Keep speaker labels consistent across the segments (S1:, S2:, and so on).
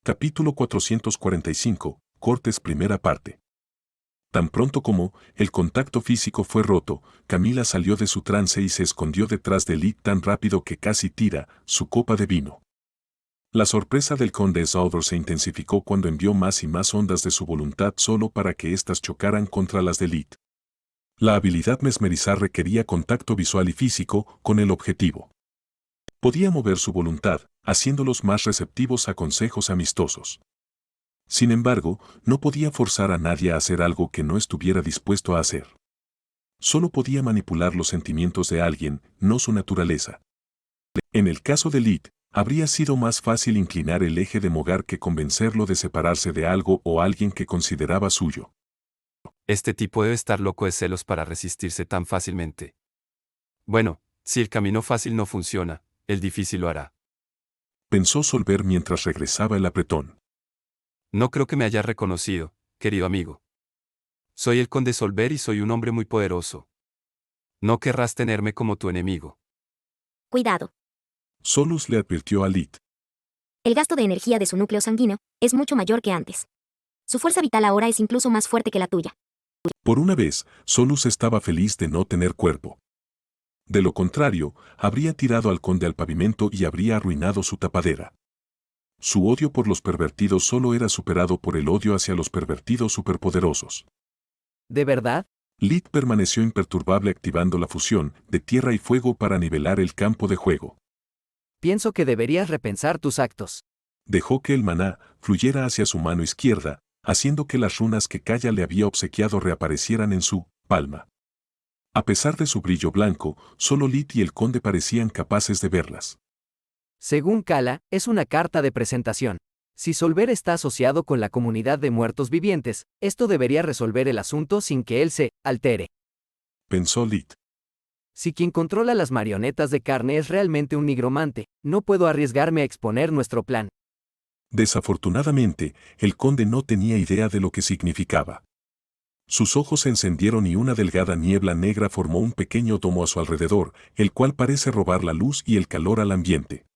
S1: Capítulo 445, Cortes primera parte. Tan pronto como el contacto físico fue roto, Camila salió de su trance y se escondió detrás de Lit tan rápido que casi tira su copa de vino. La sorpresa del conde Saudor se intensificó cuando envió más y más ondas de su voluntad solo para que éstas chocaran contra las de Lit. La habilidad mesmerizar requería contacto visual y físico con el objetivo. Podía mover su voluntad, haciéndolos más receptivos a consejos amistosos. Sin embargo, no podía forzar a nadie a hacer algo que no estuviera dispuesto a hacer. Solo podía manipular los sentimientos de alguien, no su naturaleza. En el caso de Lit, habría sido más fácil inclinar el eje de Mogar que convencerlo de separarse de algo o alguien que consideraba suyo.
S2: Este tipo debe estar loco de celos para resistirse tan fácilmente. Bueno, si el camino fácil no funciona, el difícil lo hará.
S1: Pensó Solver mientras regresaba el apretón.
S2: No creo que me hayas reconocido, querido amigo. Soy el conde Solver y soy un hombre muy poderoso. No querrás tenerme como tu enemigo.
S3: Cuidado.
S1: Solus le advirtió a Lit.
S3: El gasto de energía de su núcleo sanguíneo es mucho mayor que antes. Su fuerza vital ahora es incluso más fuerte que la tuya.
S1: Por una vez, Solus estaba feliz de no tener cuerpo. De lo contrario, habría tirado al conde al pavimento y habría arruinado su tapadera. Su odio por los pervertidos solo era superado por el odio hacia los pervertidos superpoderosos.
S4: ¿De verdad?
S1: Lit permaneció imperturbable activando la fusión de tierra y fuego para nivelar el campo de juego.
S4: Pienso que deberías repensar tus actos.
S1: Dejó que el maná fluyera hacia su mano izquierda, haciendo que las runas que Kaya le había obsequiado reaparecieran en su palma. A pesar de su brillo blanco, solo Lit y el conde parecían capaces de verlas.
S4: Según Kala, es una carta de presentación. Si Solver está asociado con la comunidad de muertos vivientes, esto debería resolver el asunto sin que él se altere.
S1: Pensó Lit.
S4: Si quien controla las marionetas de carne es realmente un nigromante, no puedo arriesgarme a exponer nuestro plan.
S1: Desafortunadamente, el conde no tenía idea de lo que significaba. Sus ojos se encendieron y una delgada niebla negra formó un pequeño domo a su alrededor, el cual parece robar la luz y el calor al ambiente.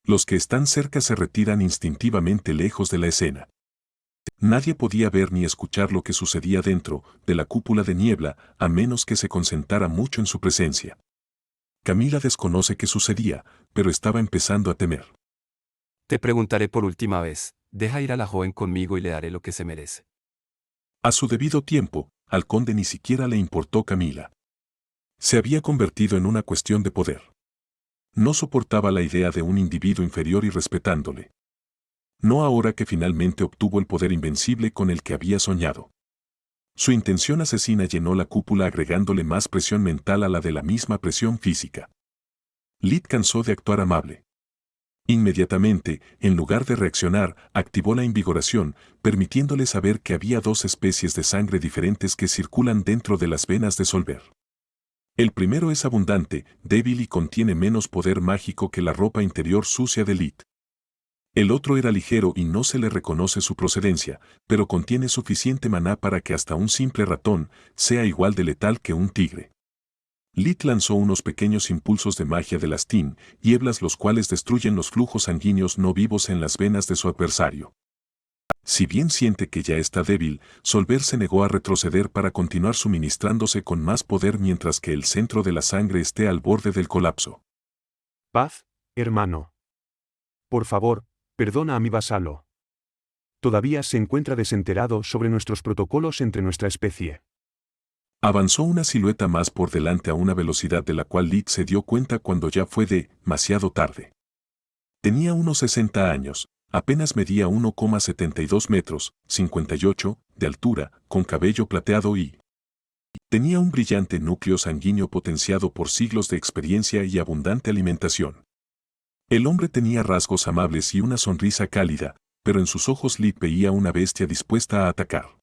S1: Los que están cerca se retiran instintivamente lejos de la escena. Nadie podía ver ni escuchar lo que sucedía dentro de la cúpula de niebla, a menos que se concentrara mucho en su presencia. Camila desconoce qué sucedía, pero estaba empezando a temer.
S2: Te preguntaré por última vez, deja ir a la joven conmigo y le daré lo que se merece.
S1: A su debido tiempo, al conde ni siquiera le importó Camila. Se había convertido en una cuestión de poder. No soportaba la idea de un individuo inferior y respetándole. No ahora que finalmente obtuvo el poder invencible con el que había soñado. Su intención asesina llenó la cúpula agregándole más presión mental a la de la misma presión física. Lit cansó de actuar amable. Inmediatamente, en lugar de reaccionar, activó la invigoración, permitiéndole saber que había dos especies de sangre diferentes que circulan dentro de las venas de Solver. El primero es abundante, débil y contiene menos poder mágico que la ropa interior sucia de Lit. El otro era ligero y no se le reconoce su procedencia, pero contiene suficiente maná para que hasta un simple ratón sea igual de letal que un tigre. Lit lanzó unos pequeños impulsos de magia de lastín, hieblas los cuales destruyen los flujos sanguíneos no vivos en las venas de su adversario. Si bien siente que ya está débil, Solver se negó a retroceder para continuar suministrándose con más poder mientras que el centro de la sangre esté al borde del colapso.
S5: Paz, hermano. Por favor, perdona a mi vasalo. Todavía se encuentra desenterado sobre nuestros protocolos entre nuestra especie.
S1: Avanzó una silueta más por delante a una velocidad de la cual Lit se dio cuenta cuando ya fue demasiado tarde. Tenía unos 60 años, apenas medía 1,72 metros, 58, de altura, con cabello plateado y tenía un brillante núcleo sanguíneo potenciado por siglos de experiencia y abundante alimentación. El hombre tenía rasgos amables y una sonrisa cálida, pero en sus ojos Lit veía una bestia dispuesta a atacar.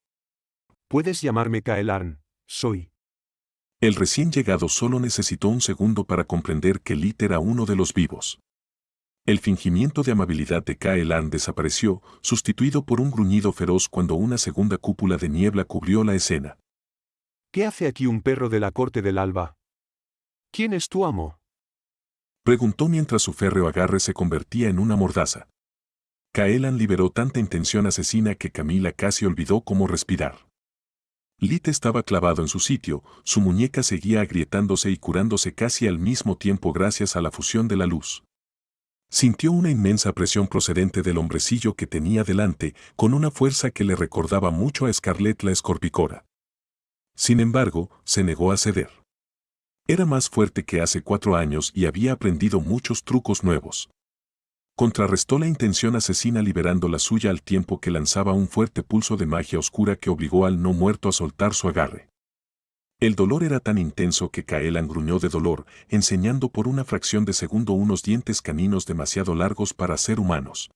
S5: Puedes llamarme Kaelarn, soy.
S1: El recién llegado solo necesitó un segundo para comprender que Lit era uno de los vivos. El fingimiento de amabilidad de Kaelarn desapareció, sustituido por un gruñido feroz cuando una segunda cúpula de niebla cubrió la escena.
S5: ¿Qué hace aquí un perro de la corte del alba? ¿Quién es tu amo?
S1: Preguntó mientras su férreo agarre se convertía en una mordaza. Kaelan liberó tanta intención asesina que Camila casi olvidó cómo respirar. Lit estaba clavado en su sitio, su muñeca seguía agrietándose y curándose casi al mismo tiempo gracias a la fusión de la luz. Sintió una inmensa presión procedente del hombrecillo que tenía delante, con una fuerza que le recordaba mucho a Scarlett la Escorpicora. Sin embargo, se negó a ceder. Era más fuerte que hace 4 años y había aprendido muchos trucos nuevos. Contrarrestó la intención asesina liberando la suya al tiempo que lanzaba un fuerte pulso de magia oscura que obligó al no muerto a soltar su agarre. El dolor era tan intenso que Kaelan gruñó de dolor, enseñando por una fracción de segundo unos dientes caninos demasiado largos para ser humanos.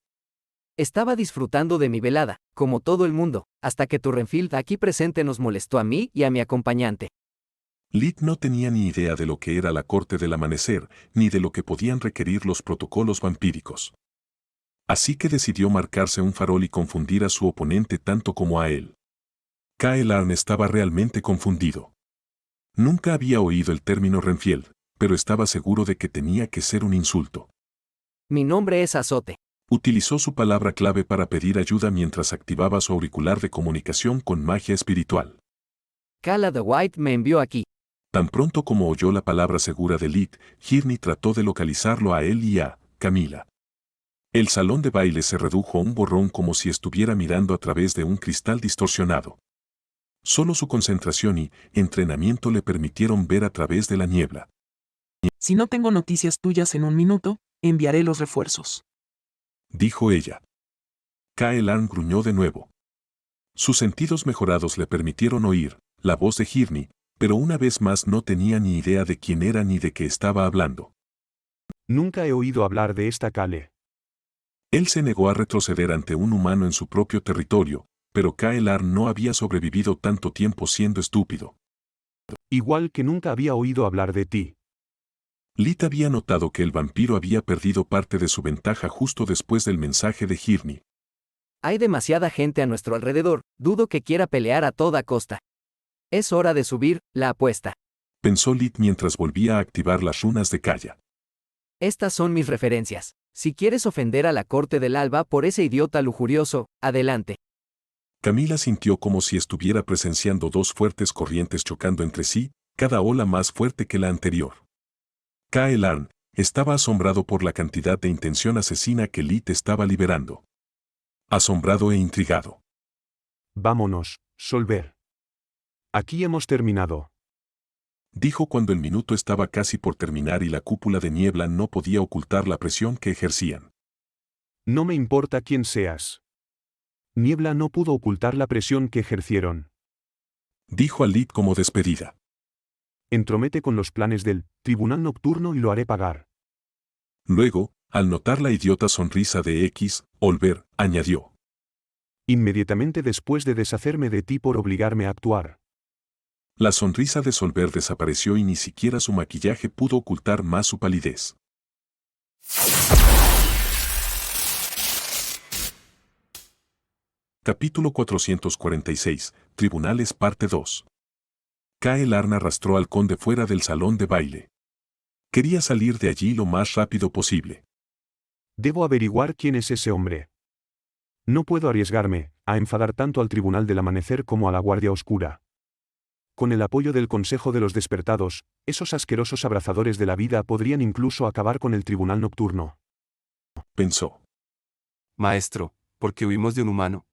S4: Estaba disfrutando de mi velada, como todo el mundo, hasta que tu Renfield aquí presente nos molestó a mí y a mi acompañante.
S1: Lit no tenía ni idea de lo que era la Corte del Amanecer, ni de lo que podían requerir los protocolos vampíricos. Así que decidió marcarse un farol y confundir a su oponente tanto como a él. Kaelan estaba realmente confundido. Nunca había oído el término Renfield, pero estaba seguro de que tenía que ser un insulto.
S4: Mi nombre es Azote.
S1: Utilizó su palabra clave para pedir ayuda mientras activaba su auricular de comunicación con magia espiritual.
S4: Kala the White me envió aquí.
S1: Tan pronto como oyó la palabra segura de Lit, Hirni trató de localizarlo a él y a Camila. El salón de baile se redujo a un borrón como si estuviera mirando a través de un cristal distorsionado. Solo su concentración y entrenamiento le permitieron ver a través de la niebla.
S6: Si no tengo noticias tuyas en un minuto, enviaré los refuerzos.
S1: Dijo ella. Kaelan gruñó de nuevo. Sus sentidos mejorados le permitieron oír la voz de Hirni, pero una vez más no tenía ni idea de quién era ni de qué estaba hablando.
S5: Nunca he oído hablar de esta Kale.
S1: Él se negó a retroceder ante un humano en su propio territorio, pero Kaelan no había sobrevivido tanto tiempo siendo estúpido.
S5: Igual que nunca había oído hablar de ti.
S1: Lit había notado que el vampiro había perdido parte de su ventaja justo después del mensaje de Hirni.
S4: Hay demasiada gente a nuestro alrededor, dudo que quiera pelear a toda costa. Es hora de subir la apuesta.
S1: Pensó Lit mientras volvía a activar las runas de Kaya.
S4: Estas son mis referencias. Si quieres ofender a la corte del alba por ese idiota lujurioso, adelante.
S1: Camila sintió como si estuviera presenciando 2 fuertes corrientes chocando entre sí, cada ola más fuerte que la anterior. Kaelan estaba asombrado por la cantidad de intención asesina que Lit estaba liberando. Asombrado e intrigado.
S5: Vámonos, Solver. Aquí hemos terminado.
S1: Dijo cuando el minuto estaba casi por terminar y la cúpula de niebla no podía ocultar la presión que ejercían.
S5: No me importa quién seas. Niebla no pudo ocultar la presión que ejercieron.
S1: Dijo a Lit como despedida.
S5: Entromete con los planes del Tribunal Nocturno y lo haré pagar.
S1: Luego, al notar la idiota sonrisa de X, Olver, añadió.
S5: Inmediatamente después de deshacerme de ti por obligarme a actuar.
S1: La sonrisa de Solver desapareció y ni siquiera su maquillaje pudo ocultar más su palidez. Capítulo 446, Tribunales Parte 2. Kaelan arrastró al conde fuera del salón de baile. Quería salir de allí lo más rápido posible.
S5: Debo averiguar quién es ese hombre. No puedo arriesgarme a enfadar tanto al Tribunal del Amanecer como a la Guardia Oscura. Con el apoyo del Consejo de los Despertados, esos asquerosos abrazadores de la vida podrían incluso acabar con el Tribunal Nocturno.
S1: Pensó.
S2: Maestro, ¿por qué huimos de un humano?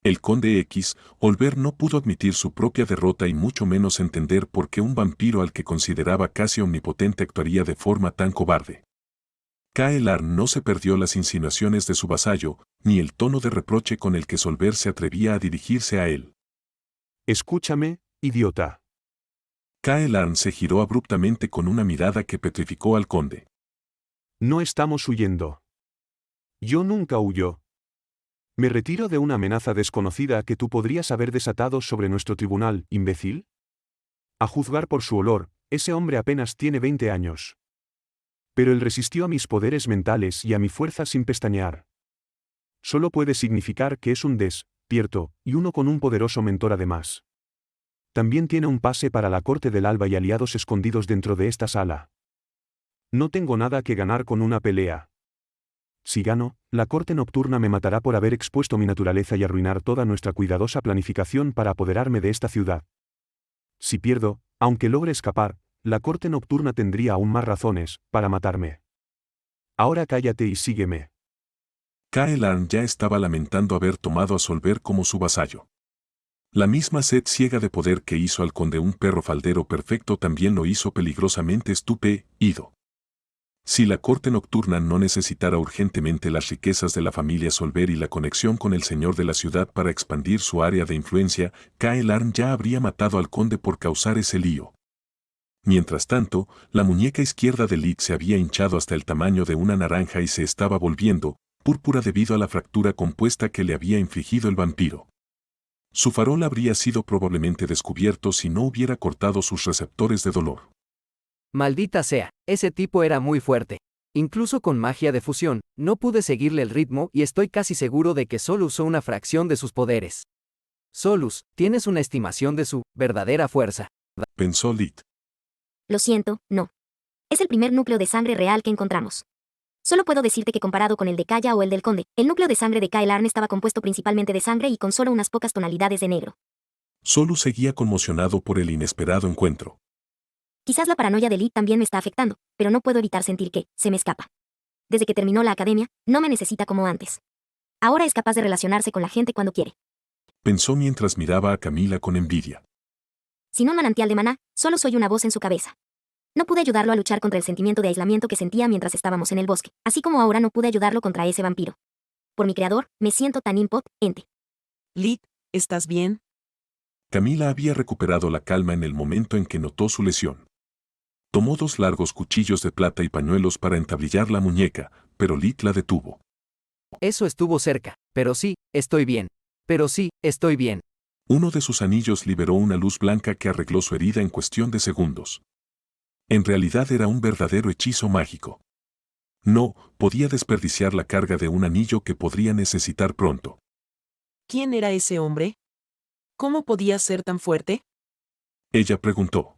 S1: El conde X, Olver no pudo admitir su propia derrota y mucho menos entender por qué un vampiro al que consideraba casi omnipotente actuaría de forma tan cobarde. Kaelan no se perdió las insinuaciones de su vasallo, ni el tono de reproche con el que Solver se atrevía a dirigirse a él.
S5: Escúchame, idiota.
S1: Kaelan se giró abruptamente con una mirada que petrificó al conde.
S5: No estamos huyendo. Yo nunca huyo. Me retiro de una amenaza desconocida que tú podrías haber desatado sobre nuestro tribunal, imbécil. A juzgar por su olor, ese hombre apenas tiene 20 años. Pero él resistió a mis poderes mentales y a mi fuerza sin pestañear. Solo puede significar que es un despierto, y uno con un poderoso mentor además. También tiene un pase para la Corte del Alba y aliados escondidos dentro de esta sala. No tengo nada que ganar con una pelea. Si gano, la corte nocturna me matará por haber expuesto mi naturaleza y arruinar toda nuestra cuidadosa planificación para apoderarme de esta ciudad. Si pierdo, aunque logre escapar, la corte nocturna tendría aún más razones para matarme. Ahora cállate y sígueme.
S1: Caelan ya estaba lamentando haber tomado a Solver como su vasallo. La misma sed ciega de poder que hizo al conde un perro faldero perfecto también lo hizo peligrosamente estúpido. Si la corte nocturna no necesitara urgentemente las riquezas de la familia Solver y la conexión con el señor de la ciudad para expandir su área de influencia, Caelan ya habría matado al conde por causar ese lío. Mientras tanto, la muñeca izquierda de Lit se había hinchado hasta el tamaño de una naranja y se estaba volviendo púrpura debido a la fractura compuesta que le había infligido el vampiro. Su farol habría sido probablemente descubierto si no hubiera cortado sus receptores de dolor.
S4: Maldita sea, ese tipo era muy fuerte. Incluso con magia de fusión, no pude seguirle el ritmo y estoy casi seguro de que solo usó una fracción de sus poderes. Solus, tienes una estimación de su verdadera fuerza.
S1: Pensó Lit.
S3: Lo siento, no. Es el primer núcleo de sangre real que encontramos. Solo puedo decirte que comparado con el de Kaya o el del conde, el núcleo de sangre de Caelan estaba compuesto principalmente de sangre y con solo unas pocas tonalidades de negro.
S1: Solus seguía conmocionado por el inesperado encuentro.
S3: Quizás la paranoia de Lee también me está afectando, pero no puedo evitar sentir que se me escapa. Desde que terminó la academia, no me necesita como antes. Ahora es capaz de relacionarse con la gente cuando quiere.
S1: Pensó mientras miraba a Camila con envidia.
S3: Sin un manantial de maná, solo soy una voz en su cabeza. No pude ayudarlo a luchar contra el sentimiento de aislamiento que sentía mientras estábamos en el bosque, así como ahora no pude ayudarlo contra ese vampiro. Por mi creador, me siento tan impotente.
S6: Lit, ¿estás bien?
S1: Camila había recuperado la calma en el momento en que notó su lesión. Tomó 2 largos cuchillos de plata y pañuelos para entablillar la muñeca, pero Lit la detuvo.
S4: Eso estuvo cerca, pero sí, estoy bien. Pero sí, estoy bien.
S1: Uno de sus anillos liberó una luz blanca que arregló su herida en cuestión de segundos. En realidad era un verdadero hechizo mágico. No podía desperdiciar la carga de un anillo que podría necesitar pronto.
S6: ¿Quién era ese hombre? ¿Cómo podía ser tan fuerte?
S1: Ella preguntó.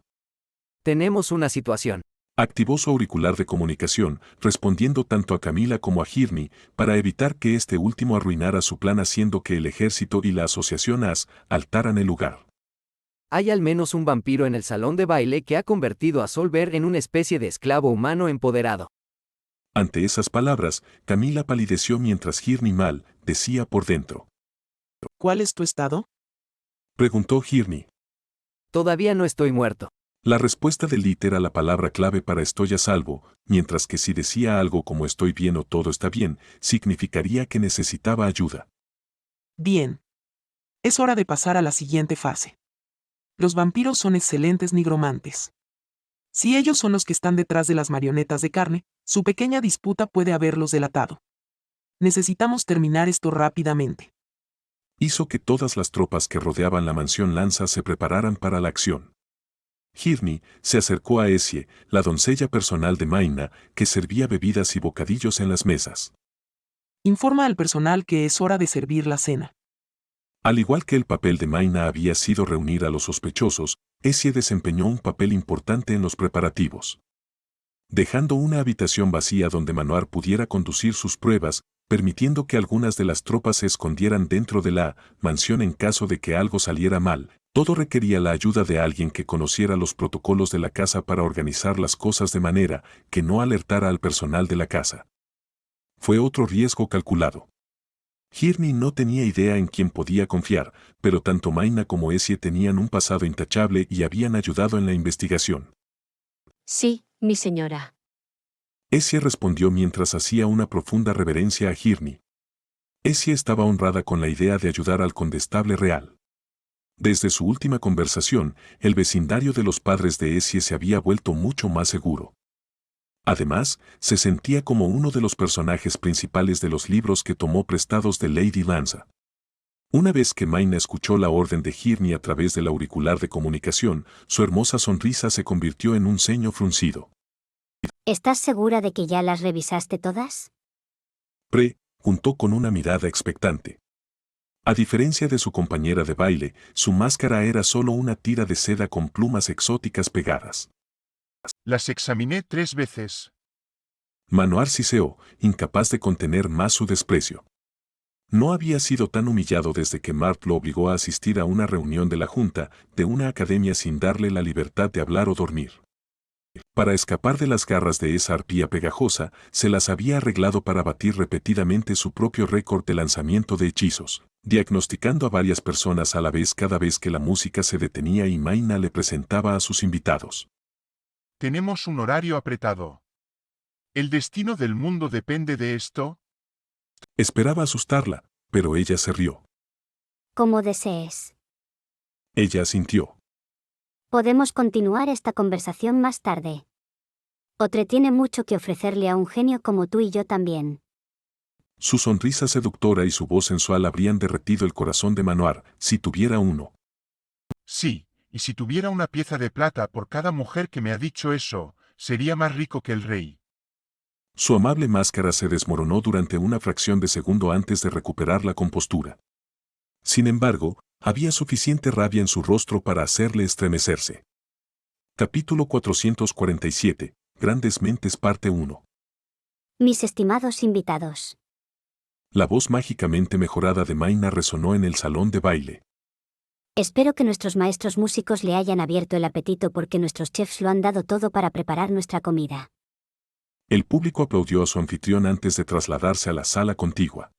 S4: Tenemos una situación.
S1: Activó su auricular de comunicación, respondiendo tanto a Camila como a Hirni, para evitar que este último arruinara su plan haciendo que el ejército y la asociación altaran el lugar.
S4: Hay al menos un vampiro en el salón de baile que ha convertido a Solver en una especie de esclavo humano empoderado.
S1: Ante esas palabras, Camila palideció mientras Hirni mal decía por dentro.
S6: ¿Cuál es tu estado?
S1: Preguntó Hirni.
S4: Todavía no estoy muerto.
S1: La respuesta de Lit era la palabra clave para estoy a salvo, mientras que si decía algo como estoy bien o todo está bien, significaría que necesitaba ayuda.
S6: Bien. Es hora de pasar a la siguiente fase. Los vampiros son excelentes nigromantes. Si ellos son los que están detrás de las marionetas de carne, su pequeña disputa puede haberlos delatado. Necesitamos terminar esto rápidamente.
S1: Hizo que todas las tropas que rodeaban la mansión Lanza se prepararan para la acción. Hirni se acercó a Essie, la doncella personal de Maina, que servía bebidas y bocadillos en las mesas.
S6: Informa al personal que es hora de servir la cena.
S1: Al igual que el papel de Maina había sido reunir a los sospechosos, Essie desempeñó un papel importante en los preparativos. Dejando una habitación vacía donde Manoir pudiera conducir sus pruebas, permitiendo que algunas de las tropas se escondieran dentro de la mansión en caso de que algo saliera mal, todo requería la ayuda de alguien que conociera los protocolos de la casa para organizar las cosas de manera que no alertara al personal de la casa. Fue otro riesgo calculado. Hirni no tenía idea en quién podía confiar, pero tanto Maina como Essie tenían un pasado intachable y habían ayudado en la investigación.
S7: Sí, mi señora.
S1: Essie respondió mientras hacía una profunda reverencia a Hirni. Essie estaba honrada con la idea de ayudar al condestable real. Desde su última conversación, el vecindario de los padres de Essie se había vuelto mucho más seguro. Además, se sentía como uno de los personajes principales de los libros que tomó prestados de Lady Lanza. Una vez que Maina escuchó la orden de Hirni a través del auricular de comunicación, su hermosa sonrisa se convirtió en un ceño fruncido.
S7: ¿Estás segura de que ya las revisaste todas?
S1: Preguntó con una mirada expectante. A diferencia de su compañera de baile, su máscara era solo una tira de seda con plumas exóticas pegadas.
S8: Las examiné 3 veces.
S1: Manoar siseó, incapaz de contener más su desprecio. No había sido tan humillado desde que Mart lo obligó a asistir a una reunión de la junta de una academia sin darle la libertad de hablar o dormir. Para escapar de las garras de esa arpía pegajosa, se las había arreglado para batir repetidamente su propio récord de lanzamiento de hechizos, diagnosticando a varias personas a la vez cada vez que la música se detenía y Maina le presentaba a sus invitados.
S8: Tenemos un horario apretado. ¿El destino del mundo depende de esto?
S1: Esperaba asustarla, pero ella se rió.
S7: Como desees.
S1: Ella asintió.
S7: Podemos continuar esta conversación más tarde. Otre tiene mucho que ofrecerle a un genio como tú y yo también.
S1: Su sonrisa seductora y su voz sensual habrían derretido el corazón de Manoar, si tuviera uno.
S8: Sí, y si tuviera una pieza de plata por cada mujer que me ha dicho eso, sería más rico que el rey.
S1: Su amable máscara se desmoronó durante una fracción de segundo antes de recuperar la compostura. Sin embargo, había suficiente rabia en su rostro para hacerle estremecerse. Capítulo 447. Grandes mentes parte 1.
S7: Mis estimados invitados.
S1: La voz mágicamente mejorada de Maina resonó en el salón de baile.
S7: Espero que nuestros maestros músicos le hayan abierto el apetito porque nuestros chefs lo han dado todo para preparar nuestra comida.
S1: El público aplaudió a su anfitrión antes de trasladarse a la sala contigua.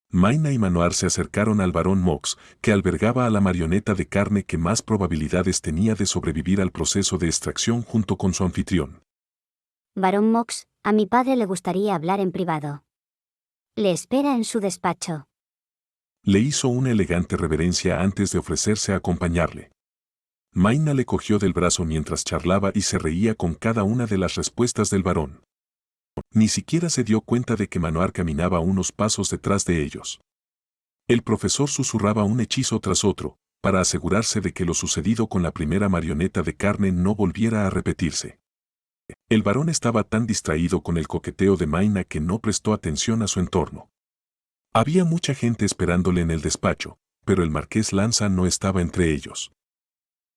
S1: Maina y Manoar se acercaron al barón Mox, que albergaba a la marioneta de carne que más probabilidades tenía de sobrevivir al proceso de extracción junto con su anfitrión.
S7: Barón Mox, a mi padre le gustaría hablar en privado. Le espera en su despacho.
S1: Le hizo una elegante reverencia antes de ofrecerse a acompañarle. Maina le cogió del brazo mientras charlaba y se reía con cada una de las respuestas del varón. Ni siquiera se dio cuenta de que Manoar caminaba unos pasos detrás de ellos. El profesor susurraba un hechizo tras otro, para asegurarse de que lo sucedido con la primera marioneta de carne no volviera a repetirse. El varón estaba tan distraído con el coqueteo de Maina que no prestó atención a su entorno. Había mucha gente esperándole en el despacho, pero el marqués Lanza no estaba entre ellos.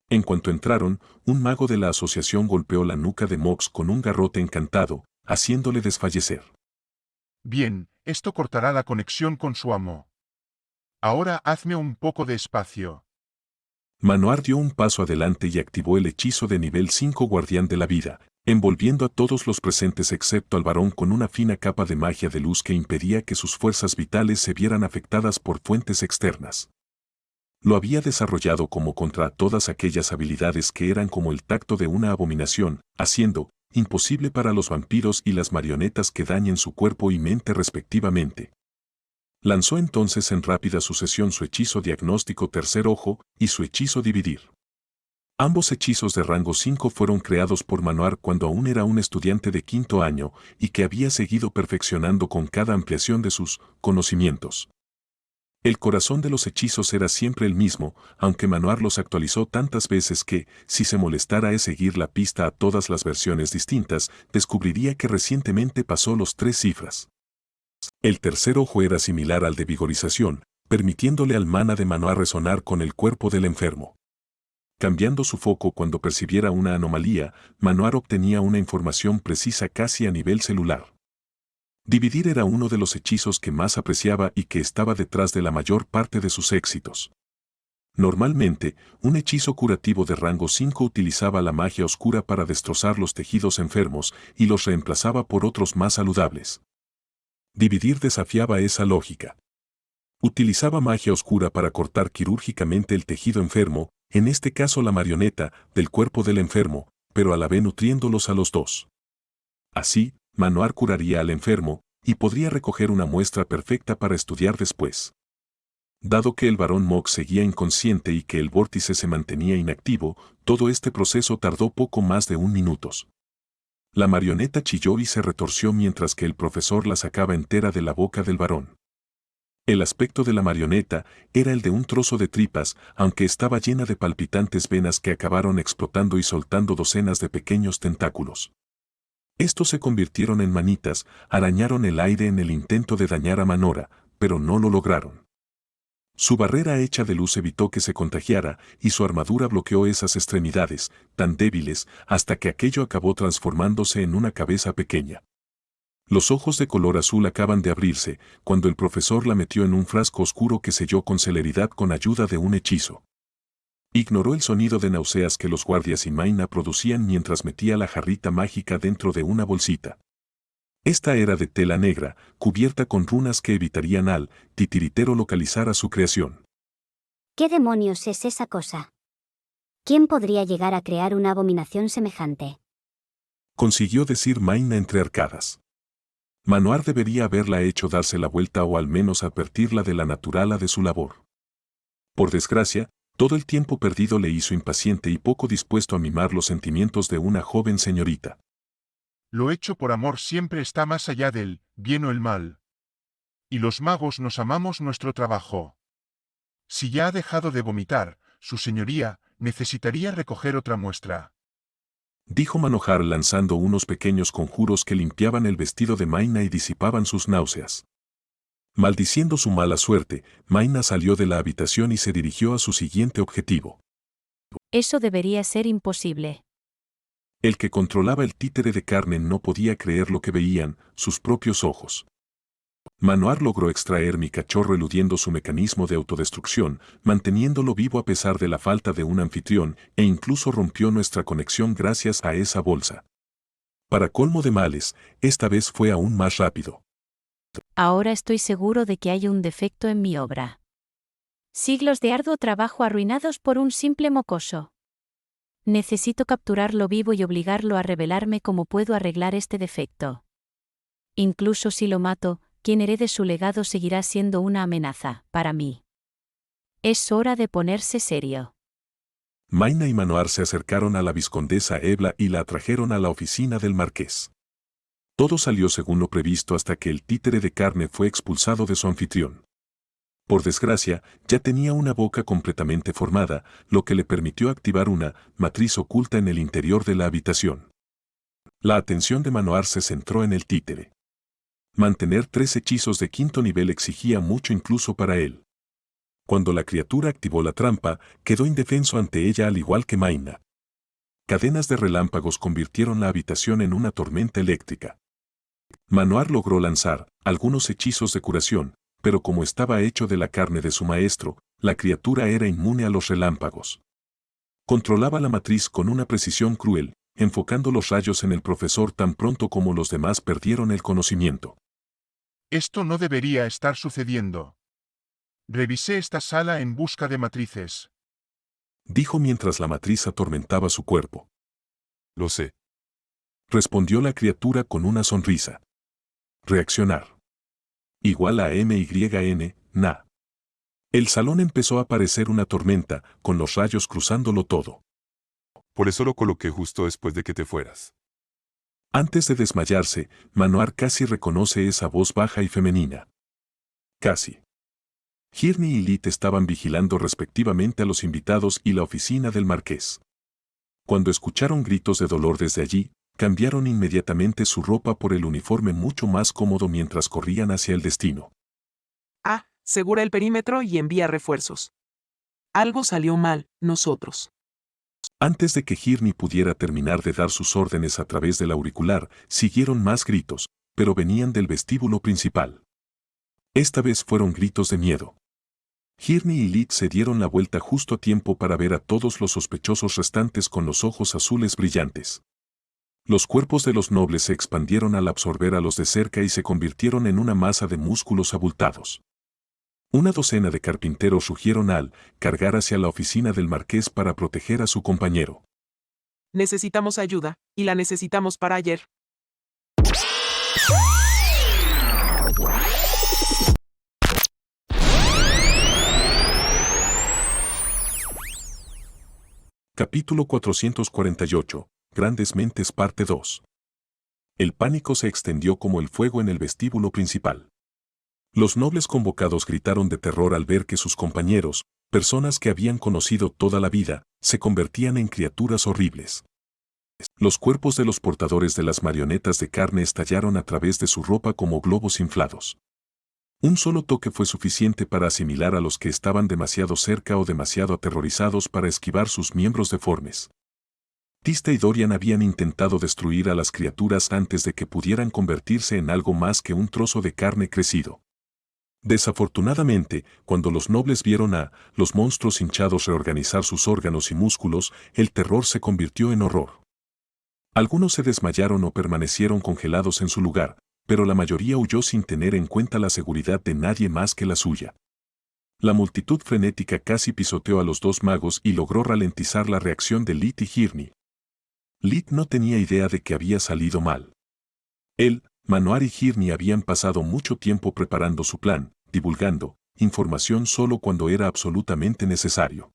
S1: En cuanto entraron, un mago de la asociación golpeó la nuca de Mox con un garrote encantado, haciéndole desfallecer.
S8: Bien, esto cortará la conexión con su amo. Ahora hazme un poco de espacio.
S1: Manoar dio un paso adelante y activó el hechizo de nivel 5 Guardián de la Vida, envolviendo a todos los presentes excepto al varón con una fina capa de magia de luz que impedía que sus fuerzas vitales se vieran afectadas por fuentes externas. Lo había desarrollado como contra todas aquellas habilidades que eran como el tacto de una abominación, haciendo imposible para los vampiros y las marionetas que dañen su cuerpo y mente respectivamente. Lanzó entonces en rápida sucesión su hechizo diagnóstico Tercer Ojo y su hechizo Dividir. Ambos hechizos de rango 5 fueron creados por Manoar cuando aún era un estudiante de quinto año y que había seguido perfeccionando con cada ampliación de sus conocimientos. El corazón de los hechizos era siempre el mismo, aunque Manoar los actualizó tantas veces que, si se molestara en seguir la pista a todas las versiones distintas, descubriría que recientemente pasó los 3 cifras. El tercer ojo era similar al de vigorización, permitiéndole al mana de Manoar resonar con el cuerpo del enfermo. Cambiando su foco cuando percibiera una anomalía, Manoar obtenía una información precisa casi a nivel celular. Dividir era uno de los hechizos que más apreciaba y que estaba detrás de la mayor parte de sus éxitos. Normalmente, un hechizo curativo de rango 5 utilizaba la magia oscura para destrozar los tejidos enfermos y los reemplazaba por otros más saludables. Dividir desafiaba esa lógica. Utilizaba magia oscura para cortar quirúrgicamente el tejido enfermo, en este caso la marioneta, del cuerpo del enfermo, pero a la vez nutriéndolos a los dos. Así, Manoar curaría al enfermo, y podría recoger una muestra perfecta para estudiar después. Dado que el barón Mox seguía inconsciente y que el vórtice se mantenía inactivo, todo este proceso tardó poco más de 1 minuto. La marioneta chilló y se retorció mientras que el profesor la sacaba entera de la boca del varón. El aspecto de la marioneta era el de un trozo de tripas, aunque estaba llena de palpitantes venas que acabaron explotando y soltando docenas de pequeños tentáculos. Estos se convirtieron en manitas, arañaron el aire en el intento de dañar a Manora, pero no lo lograron. Su barrera hecha de luz evitó que se contagiara y su armadura bloqueó esas extremidades, tan débiles, hasta que aquello acabó transformándose en una cabeza pequeña. Los ojos de color azul acaban de abrirse, cuando el profesor la metió en un frasco oscuro que selló con celeridad con ayuda de un hechizo. Ignoró el sonido de náuseas que los guardias y Maina producían mientras metía la jarrita mágica dentro de una bolsita. Esta era de tela negra, cubierta con runas que evitarían al titiritero localizar a su creación.
S7: ¿Qué demonios es esa cosa? ¿Quién podría llegar a crear una abominación semejante?
S1: Consiguió decir Maina entre arcadas. Manoar debería haberla hecho darse la vuelta o al menos advertirla de la naturaleza de su labor. Por desgracia, todo el tiempo perdido le hizo impaciente y poco dispuesto a mimar los sentimientos de una joven señorita.
S8: Lo hecho por amor siempre está más allá del bien o el mal. Y los magos nos amamos nuestro trabajo. Si ya ha dejado de vomitar, su señoría necesitaría recoger otra muestra.
S1: Dijo Manohar lanzando unos pequeños conjuros que limpiaban el vestido de Maina y disipaban sus náuseas. Maldiciendo su mala suerte, Maina salió de la habitación y se dirigió a su siguiente objetivo.
S9: Eso debería ser imposible.
S1: El que controlaba el títere de carne no podía creer lo que veían sus propios ojos. Manoar logró extraer mi cachorro eludiendo su mecanismo de autodestrucción, manteniéndolo vivo a pesar de la falta de un anfitrión, e incluso rompió nuestra conexión gracias a esa bolsa. Para colmo de males, esta vez fue aún más rápido.
S9: Ahora estoy seguro de que hay un defecto en mi obra. Siglos de arduo trabajo arruinados por un simple mocoso. Necesito capturarlo vivo y obligarlo a revelarme cómo puedo arreglar este defecto. Incluso si lo mato, quien herede su legado seguirá siendo una amenaza para mí. Es hora de ponerse serio.
S1: Maina y Manoar se acercaron a la vizcondesa Ebla y la atrajeron a la oficina del marqués. Todo salió según lo previsto hasta que el títere de carne fue expulsado de su anfitrión. Por desgracia, ya tenía una boca completamente formada, lo que le permitió activar una matriz oculta en el interior de la habitación. La atención de Manoar se centró en el títere. Mantener 3 hechizos de 5º nivel exigía mucho incluso para él. Cuando la criatura activó la trampa, quedó indefenso ante ella al igual que Maina. Cadenas de relámpagos convirtieron la habitación en una tormenta eléctrica. Manoar logró lanzar algunos hechizos de curación, pero como estaba hecho de la carne de su maestro, la criatura era inmune a los relámpagos. Controlaba la matriz con una precisión cruel, enfocando los rayos en el profesor tan pronto como los demás perdieron el conocimiento.
S8: Esto no debería estar sucediendo. Revisé esta sala en busca de matrices.
S1: Dijo mientras la matriz atormentaba su cuerpo.
S10: Lo sé.
S1: Respondió la criatura con una sonrisa. Reaccionar. Igual a MYN, na. El salón empezó a parecer una tormenta, con los rayos cruzándolo todo.
S10: Por eso lo coloqué justo después de que te fueras.
S1: Antes de desmayarse, Manoar casi reconoce esa voz baja y femenina. Casi. Hirni y Lit estaban vigilando respectivamente a los invitados y la oficina del marqués. Cuando escucharon gritos de dolor desde allí, cambiaron inmediatamente su ropa por el uniforme mucho más cómodo mientras corrían hacia el destino.
S6: Segura el perímetro y envía refuerzos. Algo salió mal, nosotros.
S1: Antes de que Hirni pudiera terminar de dar sus órdenes a través del auricular, siguieron más gritos, pero venían del vestíbulo principal. Esta vez fueron gritos de miedo. Hirni y Lit se dieron la vuelta justo a tiempo para ver a todos los sospechosos restantes con los ojos azules brillantes. Los cuerpos de los nobles se expandieron al absorber a los de cerca y se convirtieron en una masa de músculos abultados. Una docena de carpinteros rugieron al cargar hacia la oficina del marqués para proteger a su compañero.
S6: Necesitamos ayuda, y la necesitamos para ayer.
S1: Capítulo 448. Grandes mentes parte 2. El pánico se extendió como el fuego en el vestíbulo principal. Los nobles convocados gritaron de terror al ver que sus compañeros, personas que habían conocido toda la vida, se convertían en criaturas horribles. Los cuerpos de los portadores de las marionetas de carne estallaron a través de su ropa como globos inflados. Un solo toque fue suficiente para asimilar a los que estaban demasiado cerca o demasiado aterrorizados para esquivar sus miembros deformes. Tista y Dorian habían intentado destruir a las criaturas antes de que pudieran convertirse en algo más que un trozo de carne crecido. Desafortunadamente, cuando los nobles vieron a los monstruos hinchados reorganizar sus órganos y músculos, el terror se convirtió en horror. Algunos se desmayaron o permanecieron congelados en su lugar, pero la mayoría huyó sin tener en cuenta la seguridad de nadie más que la suya. La multitud frenética casi pisoteó a los dos magos y logró ralentizar la reacción de Lit y Hyrni. Lit no tenía idea de que había salido mal. Él, Manoir y Hyrni habían pasado mucho tiempo preparando su plan, divulgando información solo cuando era absolutamente necesario.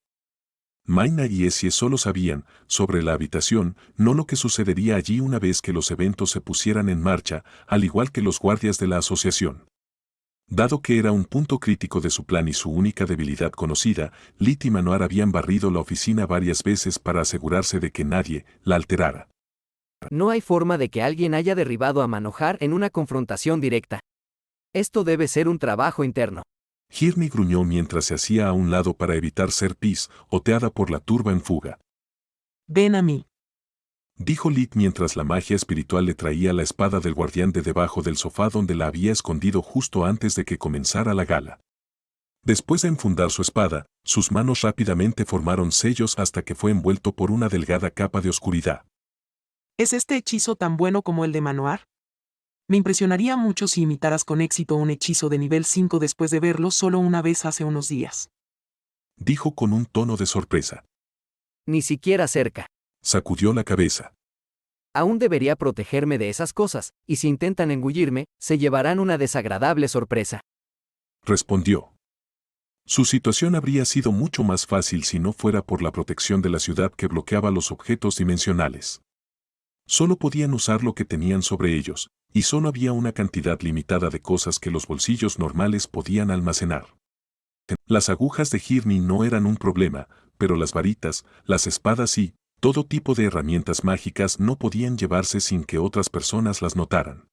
S1: Maina y Essie solo sabían sobre la habitación, no lo que sucedería allí una vez que los eventos se pusieran en marcha, al igual que los guardias de la asociación. Dado que era un punto crítico de su plan y su única debilidad conocida, Lit y Manoir habían barrido la oficina varias veces para asegurarse de que nadie la alterara.
S4: No hay forma de que alguien haya derribado a Manojar en una confrontación directa. Esto debe ser un trabajo interno.
S1: Hyrni gruñó mientras se hacía a un lado para evitar ser pisoteada por la turba en fuga.
S6: Ven a mí,
S1: Dijo Lit mientras la magia espiritual le traía la espada del guardián de debajo del sofá donde la había escondido justo antes de que comenzara la gala. Después de enfundar su espada, sus manos rápidamente formaron sellos hasta que fue envuelto por una delgada capa de oscuridad.
S6: ¿es este hechizo tan bueno como el de Manoir? Me impresionaría mucho si imitaras con éxito un hechizo de nivel 5 después de verlo solo una vez hace unos días.
S1: Dijo con un tono de sorpresa.
S4: Ni siquiera cerca.
S1: Sacudió la cabeza.
S4: Aún debería protegerme de esas cosas, y si intentan engullirme, se llevarán una desagradable sorpresa.
S1: Respondió. Su situación habría sido mucho más fácil si no fuera por la protección de la ciudad que bloqueaba los objetos dimensionales. Solo podían usar lo que tenían sobre ellos, y solo había una cantidad limitada de cosas que los bolsillos normales podían almacenar. Las agujas de Hyrni no eran un problema, pero las varitas, las espadas y todo tipo de herramientas mágicas no podían llevarse sin que otras personas las notaran.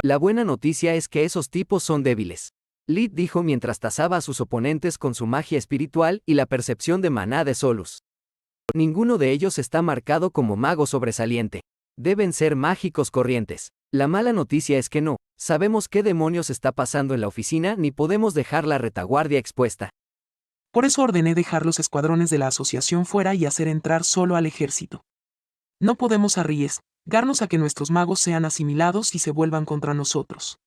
S4: La buena noticia es que esos tipos son débiles. Lit dijo mientras tasaba a sus oponentes con su magia espiritual y la percepción de maná de Solus. Ninguno de ellos está marcado como mago sobresaliente. Deben ser mágicos corrientes. La mala noticia es que no sabemos qué demonios está pasando en la oficina ni podemos dejar la retaguardia expuesta.
S6: Por eso ordené dejar los escuadrones de la asociación fuera y hacer entrar solo al ejército. No podemos arriesgarnos a que nuestros magos sean asimilados y se vuelvan contra nosotros.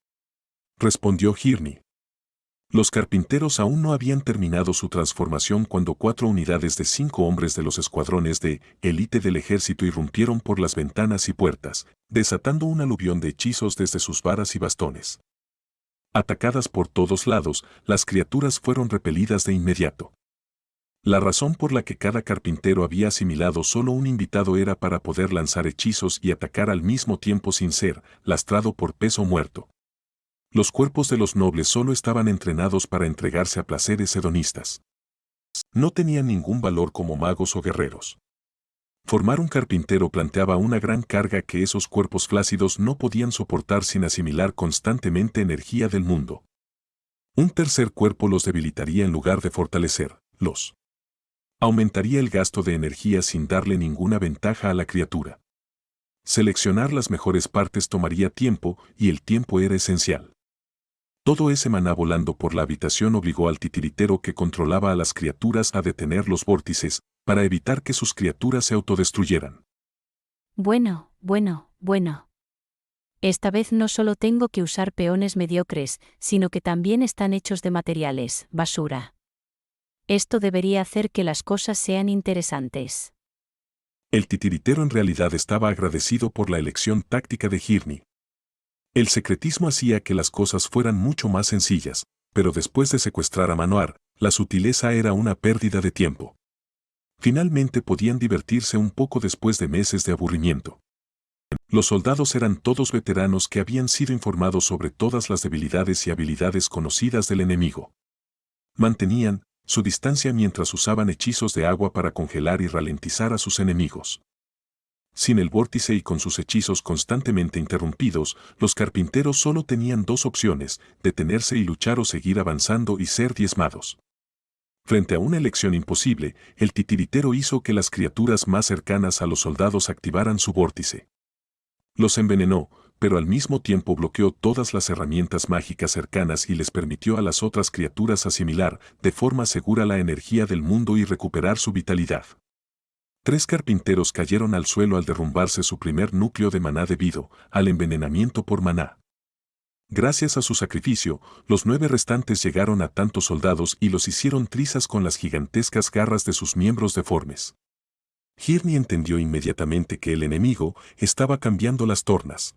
S1: Respondió Hyrni. Los carpinteros aún no habían terminado su transformación cuando 4 unidades de 5 hombres de los escuadrones de élite del ejército irrumpieron por las ventanas y puertas, desatando un aluvión de hechizos desde sus varas y bastones. Atacadas por todos lados, las criaturas fueron repelidas de inmediato. La razón por la que cada carpintero había asimilado solo un invitado era para poder lanzar hechizos y atacar al mismo tiempo sin ser lastrado por peso muerto. Los cuerpos de los nobles solo estaban entrenados para entregarse a placeres hedonistas. No tenían ningún valor como magos o guerreros. Formar un carpintero planteaba una gran carga que esos cuerpos flácidos no podían soportar sin asimilar constantemente energía del mundo. Un tercer cuerpo los debilitaría en lugar de fortalecerlos. Aumentaría el gasto de energía sin darle ninguna ventaja a la criatura. Seleccionar las mejores partes tomaría tiempo y el tiempo era esencial. Todo ese maná volando por la habitación obligó al titiritero que controlaba a las criaturas a detener los vórtices, para evitar que sus criaturas se autodestruyeran.
S9: Bueno. Esta vez no solo tengo que usar peones mediocres, sino que también están hechos de materiales, basura. Esto debería hacer que las cosas sean interesantes.
S1: El titiritero en realidad estaba agradecido por la elección táctica de Hyrni. El secretismo hacía que las cosas fueran mucho más sencillas, pero después de secuestrar a Manoir, la sutileza era una pérdida de tiempo. Finalmente podían divertirse un poco después de meses de aburrimiento. Los soldados eran todos veteranos que habían sido informados sobre todas las debilidades y habilidades conocidas del enemigo. Mantenían su distancia mientras usaban hechizos de agua para congelar y ralentizar a sus enemigos. Sin el vórtice y con sus hechizos constantemente interrumpidos, los carpinteros solo tenían 2 opciones: detenerse y luchar o seguir avanzando y ser diezmados. Frente a una elección imposible, el titiritero hizo que las criaturas más cercanas a los soldados activaran su vórtice. Los envenenó, pero al mismo tiempo bloqueó todas las herramientas mágicas cercanas y les permitió a las otras criaturas asimilar de forma segura la energía del mundo y recuperar su vitalidad. 3 carpinteros cayeron al suelo al derrumbarse su primer núcleo de maná debido al envenenamiento por maná. Gracias a su sacrificio, los 9 restantes llegaron a tantos soldados y los hicieron trizas con las gigantescas garras de sus miembros deformes. Hirni entendió inmediatamente que el enemigo estaba cambiando las tornas.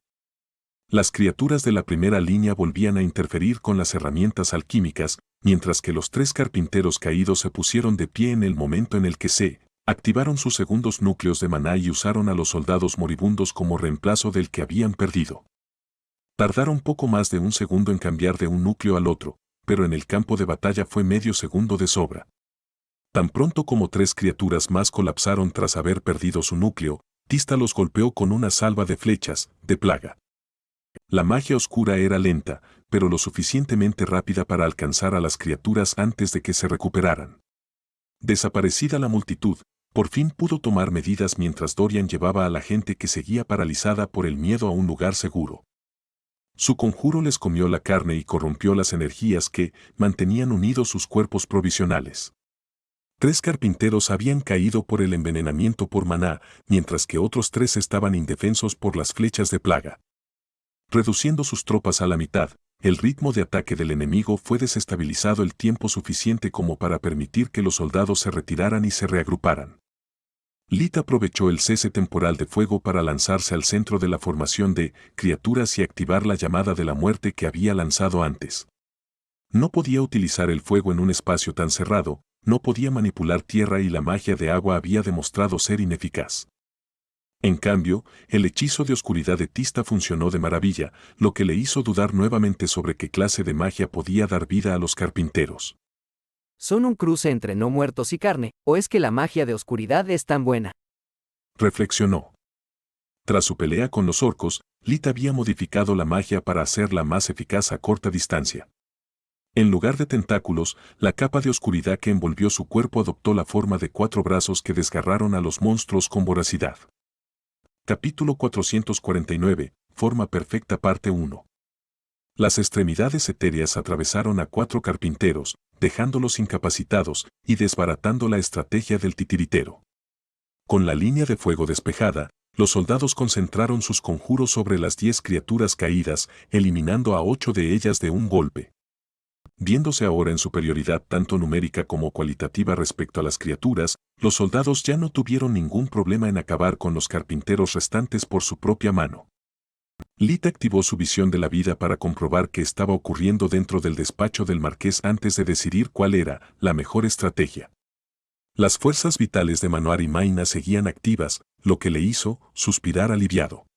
S1: Las criaturas de la primera línea volvían a interferir con las herramientas alquímicas, mientras que los 3 carpinteros caídos se pusieron de pie en el momento en el que se activaron sus segundos núcleos de maná y usaron a los soldados moribundos como reemplazo del que habían perdido. Tardaron poco más de un segundo en cambiar de un núcleo al otro, pero en el campo de batalla fue medio segundo de sobra. Tan pronto como 3 criaturas más colapsaron tras haber perdido su núcleo, Tista los golpeó con una salva de flechas, de plaga. La magia oscura era lenta, pero lo suficientemente rápida para alcanzar a las criaturas antes de que se recuperaran. Desaparecida la multitud, por fin pudo tomar medidas mientras Dorian llevaba a la gente que seguía paralizada por el miedo a un lugar seguro. Su conjuro les comió la carne y corrompió las energías que mantenían unidos sus cuerpos provisionales. 3 carpinteros habían caído por el envenenamiento por maná, mientras que otros 3 estaban indefensos por las flechas de plaga. Reduciendo sus tropas a la mitad, el ritmo de ataque del enemigo fue desestabilizado el tiempo suficiente como para permitir que los soldados se retiraran y se reagruparan. Lit aprovechó el cese temporal de fuego para lanzarse al centro de la formación de criaturas y activar la llamada de la muerte que había lanzado antes. No podía utilizar el fuego en un espacio tan cerrado, no podía manipular tierra y la magia de agua había demostrado ser ineficaz. En cambio, el hechizo de oscuridad de Tista funcionó de maravilla, lo que le hizo dudar nuevamente sobre qué clase de magia podía dar vida a los carpinteros.
S4: ¿Son un cruce entre no muertos y carne, o es que la magia de oscuridad es tan buena?
S1: Reflexionó. Tras su pelea con los orcos, Lit había modificado la magia para hacerla más eficaz a corta distancia. En lugar de tentáculos, la capa de oscuridad que envolvió su cuerpo adoptó la forma de 4 brazos que desgarraron a los monstruos con voracidad. Capítulo 449, Forma Perfecta Parte 1. Las extremidades etéreas atravesaron a 4 carpinteros, dejándolos incapacitados y desbaratando la estrategia del titiritero. Con la línea de fuego despejada, los soldados concentraron sus conjuros sobre las 10 criaturas caídas, eliminando a 8 de ellas de un golpe. Viéndose ahora en superioridad tanto numérica como cualitativa respecto a las criaturas, los soldados ya no tuvieron ningún problema en acabar con los carpinteros restantes por su propia mano. Lit activó su visión de la vida para comprobar qué estaba ocurriendo dentro del despacho del marqués antes de decidir cuál era la mejor estrategia. Las fuerzas vitales de Manoir y Maina seguían activas, lo que le hizo suspirar aliviado.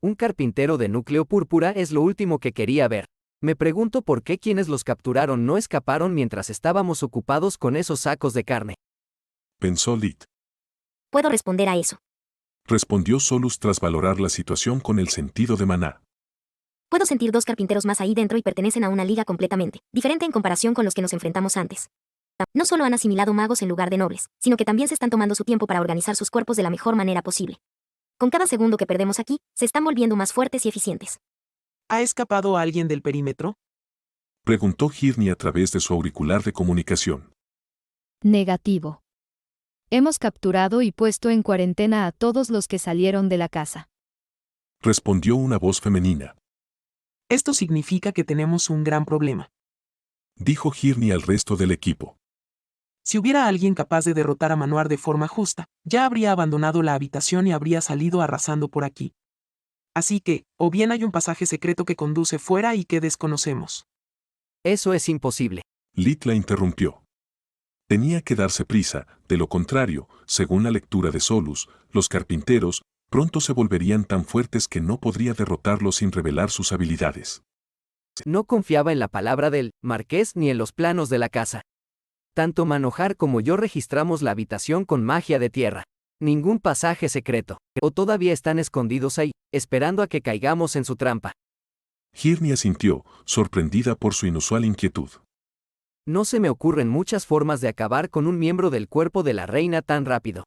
S4: Un carpintero de núcleo púrpura es lo último que quería ver. Me pregunto por qué quienes los capturaron no escaparon mientras estábamos ocupados con esos sacos de carne.
S1: Pensó Lit.
S3: Puedo responder a eso.
S1: Respondió Solus tras valorar la situación con el sentido de maná.
S3: Puedo sentir 2 carpinteros más ahí dentro y pertenecen a una liga completamente diferente en comparación con los que nos enfrentamos antes. No solo han asimilado magos en lugar de nobles, sino que también se están tomando su tiempo para organizar sus cuerpos de la mejor manera posible. Con cada segundo que perdemos aquí, se están volviendo más fuertes y eficientes.
S6: ¿Ha escapado alguien del perímetro?
S1: Preguntó Hirni a través de su auricular de comunicación.
S11: Negativo. Hemos capturado y puesto en cuarentena a todos los que salieron de la casa.
S1: Respondió una voz femenina.
S6: Esto significa que tenemos un gran problema.
S1: Dijo Hirni al resto del equipo.
S6: Si hubiera alguien capaz de derrotar a Manoir de forma justa, ya habría abandonado la habitación y habría salido arrasando por aquí. Así que, o bien hay un pasaje secreto que conduce fuera y que desconocemos.
S4: Eso es imposible.
S1: Lit la interrumpió. Tenía que darse prisa, de lo contrario, según la lectura de Solus, los carpinteros pronto se volverían tan fuertes que no podría derrotarlos sin revelar sus habilidades.
S4: No confiaba en la palabra del marqués ni en los planos de la casa. Tanto Manojar como yo registramos la habitación con magia de tierra. Ningún pasaje secreto. O todavía están escondidos ahí, esperando a que caigamos en su trampa.
S1: Hirni asintió, sorprendida por su inusual inquietud.
S4: No se me ocurren muchas formas de acabar con un miembro del cuerpo de la reina tan rápido.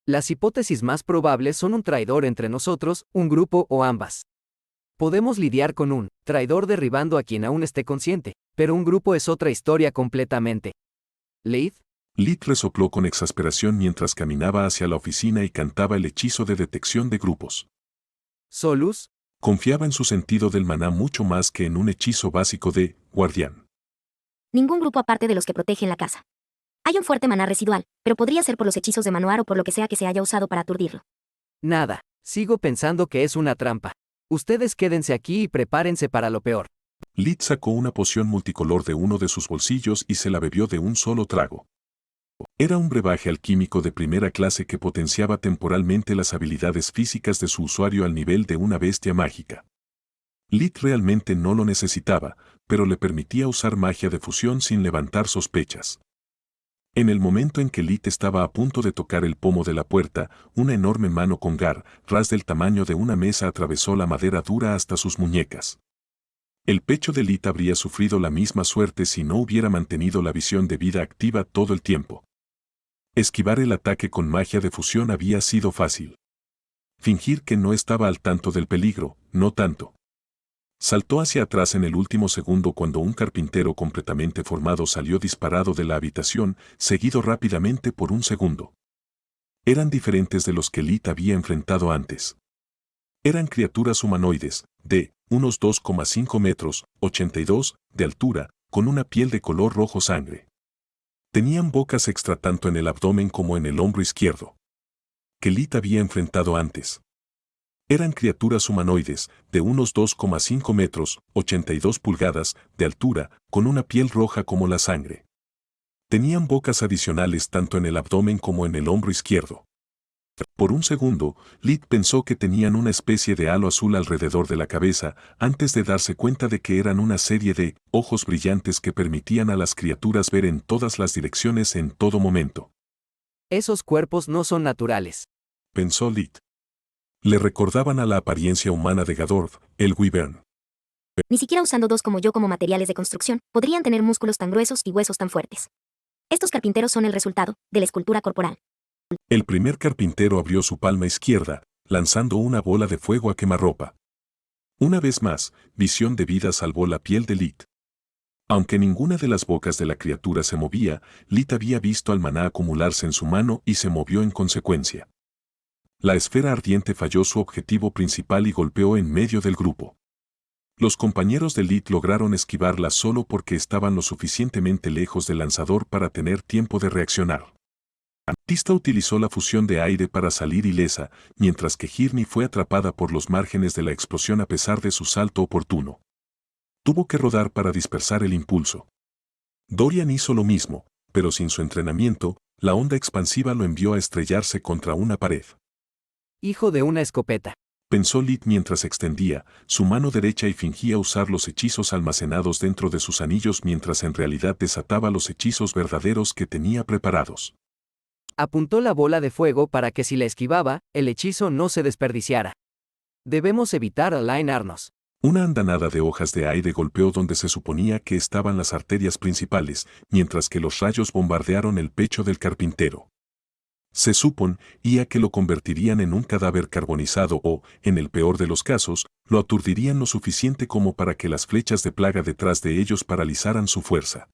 S4: Las hipótesis más probables son un traidor entre nosotros, un grupo o ambas. Podemos lidiar con un traidor derribando a quien aún esté consciente, pero un grupo es otra historia completamente. ¿Leith?
S1: Lid resopló con exasperación mientras caminaba hacia la oficina y cantaba el hechizo de detección de grupos.
S4: ¿Solus?
S1: Confiaba en su sentido del maná mucho más que en un hechizo básico de guardián.
S3: Ningún grupo aparte de los que protegen la casa. Hay un fuerte maná residual, pero podría ser por los hechizos de Manoir o por lo que sea que se haya usado para aturdirlo.
S4: Nada. Sigo pensando que es una trampa. Ustedes quédense aquí y prepárense para lo peor.
S1: Lid sacó una poción multicolor de uno de sus bolsillos y se la bebió de un solo trago. Era un brebaje alquímico de primera clase que potenciaba temporalmente las habilidades físicas de su usuario al nivel de una bestia mágica. Lid realmente no lo necesitaba, pero le permitía usar magia de fusión sin levantar sospechas. En el momento en que Lid estaba a punto de tocar el pomo de la puerta, una enorme mano con garras del tamaño de una mesa atravesó la madera dura hasta sus muñecas. El pecho de Lid habría sufrido la misma suerte si no hubiera mantenido la visión de vida activa todo el tiempo. Esquivar el ataque con magia de fusión había sido fácil. Fingir que no estaba al tanto del peligro, no tanto. Saltó hacia atrás en el último segundo cuando un carpintero completamente formado salió disparado de la habitación, seguido rápidamente por un segundo. Eran diferentes de los que Lid había enfrentado antes. Eran criaturas humanoides, de unos 2,5 metros, 82, de altura, con una piel de color rojo sangre. Tenían bocas extra tanto en el abdomen como en el hombro izquierdo. Que Lid había enfrentado antes. Eran criaturas humanoides, de unos 2,5 metros, 82 pulgadas, de altura, con una piel roja como la sangre. Tenían bocas adicionales tanto en el abdomen como en el hombro izquierdo. Por un segundo, Lid pensó que tenían una especie de halo azul alrededor de la cabeza, antes de darse cuenta de que eran una serie de ojos brillantes que permitían a las criaturas ver en todas las direcciones en todo momento.
S4: Esos cuerpos no son naturales,
S1: pensó Lid. Le recordaban a la apariencia humana de Gadorf, el Wyvern.
S3: Ni siquiera usando dos como yo como materiales de construcción, podrían tener músculos tan gruesos y huesos tan fuertes. Estos carpinteros son el resultado de la escultura corporal.
S1: El primer carpintero abrió su palma izquierda, lanzando una bola de fuego a quemarropa. Una vez más, visión de vida salvó la piel de Lid. Aunque ninguna de las bocas de la criatura se movía, Lid había visto al maná acumularse en su mano y se movió en consecuencia. La esfera ardiente falló su objetivo principal y golpeó en medio del grupo. Los compañeros de Lid lograron esquivarla solo porque estaban lo suficientemente lejos del lanzador para tener tiempo de reaccionar. Tista utilizó la fusión de aire para salir ilesa, mientras que Hirni fue atrapada por los márgenes de la explosión a pesar de su salto oportuno. Tuvo que rodar para dispersar el impulso. Dorian hizo lo mismo, pero sin su entrenamiento, la onda expansiva lo envió a estrellarse contra una pared.
S4: Hijo de una escopeta,
S1: pensó Lid mientras extendía su mano derecha y fingía usar los hechizos almacenados dentro de sus anillos mientras en realidad desataba los hechizos verdaderos que tenía preparados.
S4: Apuntó la bola de fuego para que si la esquivaba, el hechizo no se desperdiciara. Debemos evitar alinearnos.
S1: Una andanada de hojas de aire golpeó donde se suponía que estaban las arterias principales, mientras que los rayos bombardearon el pecho del carpintero. Se suponía que lo convertirían en un cadáver carbonizado o, en el peor de los casos, lo aturdirían lo suficiente como para que las flechas de plaga detrás de ellos paralizaran su fuerza.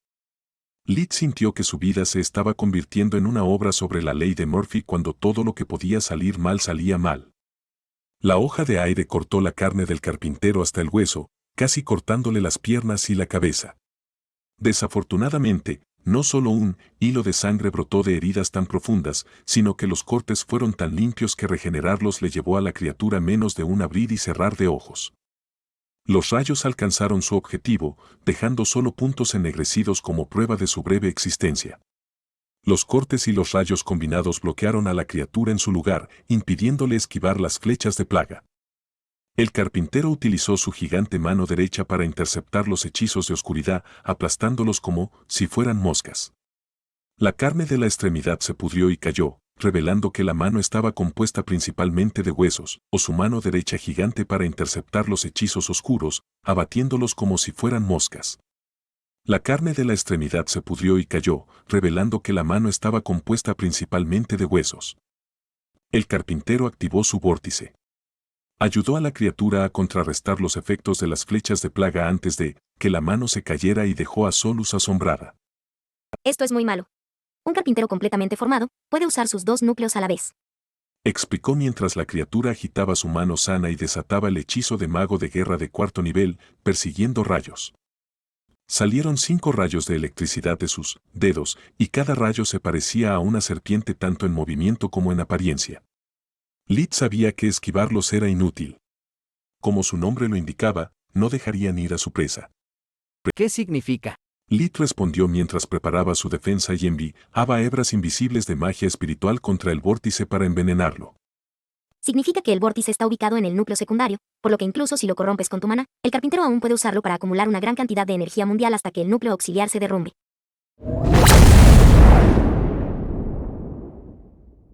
S1: Lid sintió que su vida se estaba convirtiendo en una obra sobre la ley de Murphy cuando todo lo que podía salir mal salía mal. La hoja de aire cortó la carne del carpintero hasta el hueso, casi cortándole las piernas y la cabeza. Desafortunadamente, no solo un hilo de sangre brotó de heridas tan profundas, sino que los cortes fueron tan limpios que regenerarlos le llevó a la criatura menos de un abrir y cerrar de ojos. Los rayos alcanzaron su objetivo, dejando solo puntos ennegrecidos como prueba de su breve existencia. Los cortes y los rayos combinados bloquearon a la criatura en su lugar, impidiéndole esquivar las flechas de plaga. El carpintero utilizó su gigante mano derecha para interceptar los hechizos de oscuridad, aplastándolos como si fueran moscas. La carne de la extremidad se pudrió y cayó, revelando que la mano estaba compuesta principalmente de huesos, o su mano derecha gigante para interceptar los hechizos oscuros, abatiéndolos como si fueran moscas. La carne de la extremidad se pudrió y cayó, revelando que la mano estaba compuesta principalmente de huesos. El carpintero activó su vórtice. Ayudó a la criatura a contrarrestar los efectos de las flechas de plaga antes de que la mano se cayera y dejó a Solus asombrada.
S3: Esto es muy malo. Un carpintero completamente formado puede usar sus dos núcleos a la vez.
S1: Explicó mientras la criatura agitaba su mano sana y desataba el hechizo de mago de guerra de 4º nivel, persiguiendo rayos. Salieron 5 rayos de electricidad de sus dedos, y cada rayo se parecía a una serpiente tanto en movimiento como en apariencia. Lit sabía que esquivarlos era inútil. Como su nombre lo indicaba, no dejarían ir a su presa.
S4: ¿Qué significa?
S1: Lit respondió mientras preparaba su defensa y enviaba hebras invisibles de magia espiritual contra el vórtice para envenenarlo.
S3: Significa que el vórtice está ubicado en el núcleo secundario, por lo que incluso si lo corrompes con tu mana, el carpintero aún puede usarlo para acumular una gran cantidad de energía mundial hasta que el núcleo auxiliar se derrumbe.